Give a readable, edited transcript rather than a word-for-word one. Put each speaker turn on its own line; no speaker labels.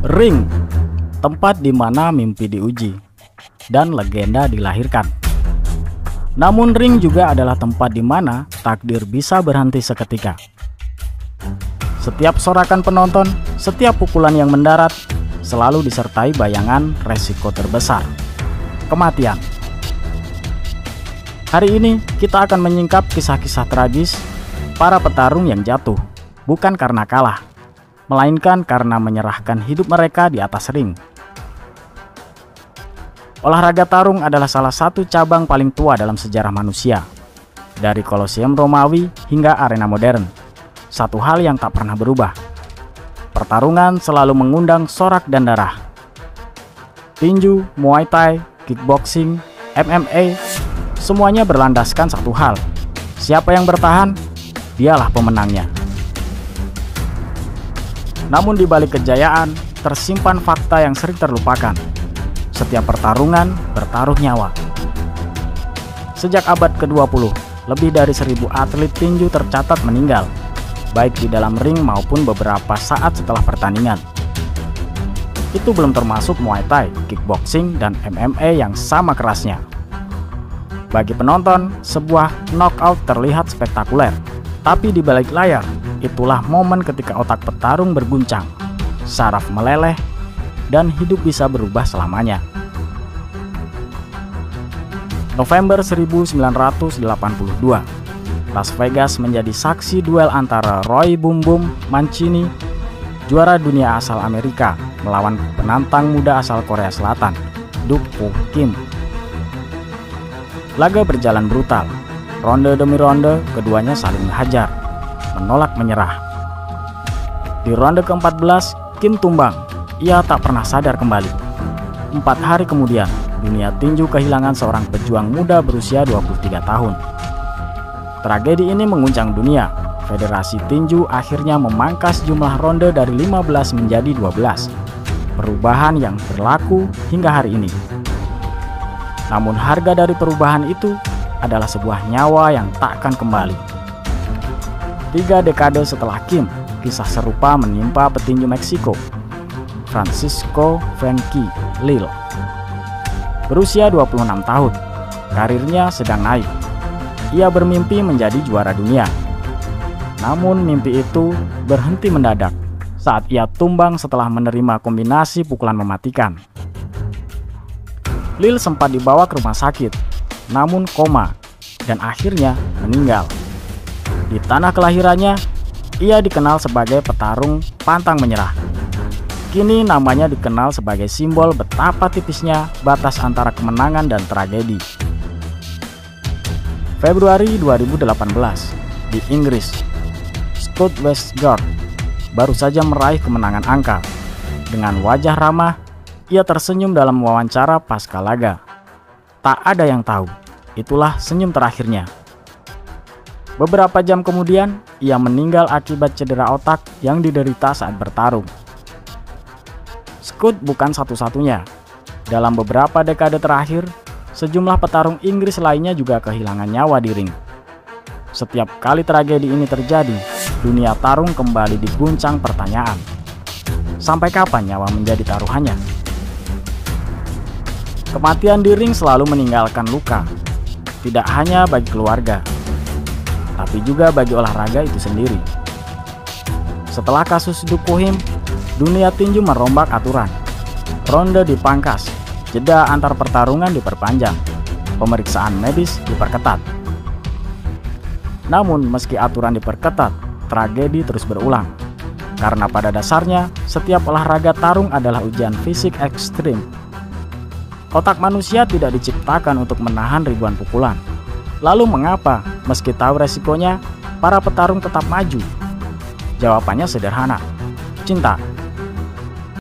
Ring, tempat di mana mimpi diuji dan legenda dilahirkan. Namun ring juga adalah tempat di mana takdir bisa berhenti seketika. Setiap sorakan penonton, setiap pukulan yang mendarat selalu disertai bayangan resiko terbesar, kematian. Hari ini kita akan menyingkap kisah-kisah tragis para petarung yang jatuh, bukan karena kalah, melainkan karena menyerahkan hidup mereka di atas ring. Olahraga tarung adalah salah satu cabang paling tua dalam sejarah manusia. Dari Kolosium Romawi hingga arena modern, satu hal yang tak pernah berubah. Pertarungan selalu mengundang sorak dan darah. Tinju, Muay Thai, kickboxing, MMA, semuanya berlandaskan satu hal. Siapa yang bertahan, dialah pemenangnya. Namun di balik kejayaan, tersimpan fakta yang sering terlupakan. Setiap pertarungan bertaruh nyawa. Sejak abad ke-20, lebih dari 1.000 atlet tinju tercatat meninggal, baik di dalam ring maupun beberapa saat setelah pertandingan. Itu belum termasuk Muay Thai, kickboxing, dan MMA yang sama kerasnya. Bagi penonton, sebuah knockout terlihat spektakuler. Tapi di balik layar, itulah momen ketika otak petarung berguncang, saraf meleleh, dan hidup bisa berubah selamanya. November 1982, Las Vegas menjadi saksi duel antara Roy Boom Boom Mancini, juara dunia asal Amerika, melawan penantang muda asal Korea Selatan, Duk Woo Kim. Laga berjalan brutal. Ronde demi ronde, keduanya saling menghajar, menolak menyerah. Di ronde ke-14, Kim tumbang. Ia tak pernah sadar kembali. 4 hari kemudian, dunia tinju kehilangan seorang pejuang muda berusia 23 tahun. Tragedi ini mengguncang dunia. Federasi Tinju akhirnya memangkas jumlah ronde dari 15 menjadi 12. Perubahan yang berlaku hingga hari ini. Namun harga dari perubahan itu adalah sebuah nyawa yang tak akan kembali. 3 dekade setelah Kim, kisah serupa menimpa petinju Meksiko, Francisco Frankie Lil. Berusia 26 tahun, karirnya sedang naik. Ia bermimpi menjadi juara dunia. Namun mimpi itu berhenti mendadak saat ia tumbang setelah menerima kombinasi pukulan mematikan. Lil sempat dibawa ke rumah sakit, namun koma, dan akhirnya meninggal. Di tanah kelahirannya, ia dikenal sebagai petarung pantang menyerah. Kini namanya dikenal sebagai simbol betapa tipisnya batas antara kemenangan dan tragedi. Februari 2018, di Inggris, Scott Westgard baru saja meraih kemenangan angka. Dengan wajah ramah, ia tersenyum dalam wawancara pasca laga. Tak ada yang tahu, itulah senyum terakhirnya. Beberapa jam kemudian, ia meninggal akibat cedera otak yang diderita saat bertarung. Scott bukan satu-satunya. Dalam beberapa dekade terakhir, sejumlah petarung Inggris lainnya juga kehilangan nyawa di ring. Setiap kali tragedi ini terjadi, dunia tarung kembali diguncang pertanyaan. Sampai kapan nyawa menjadi taruhannya? Kematian di ring selalu meninggalkan luka, tidak hanya bagi keluarga, tapi juga bagi olahraga itu sendiri. Setelah kasus Duk Woo Kim, dunia tinju merombak aturan. Ronde dipangkas, jeda antar pertarungan diperpanjang, pemeriksaan medis diperketat. Namun meski aturan diperketat, tragedi terus berulang. Karena pada dasarnya, setiap olahraga tarung adalah ujian fisik ekstrim. Otak manusia tidak diciptakan untuk menahan ribuan pukulan. Lalu mengapa, meski tahu resikonya, para petarung tetap maju? Jawabannya sederhana, cinta.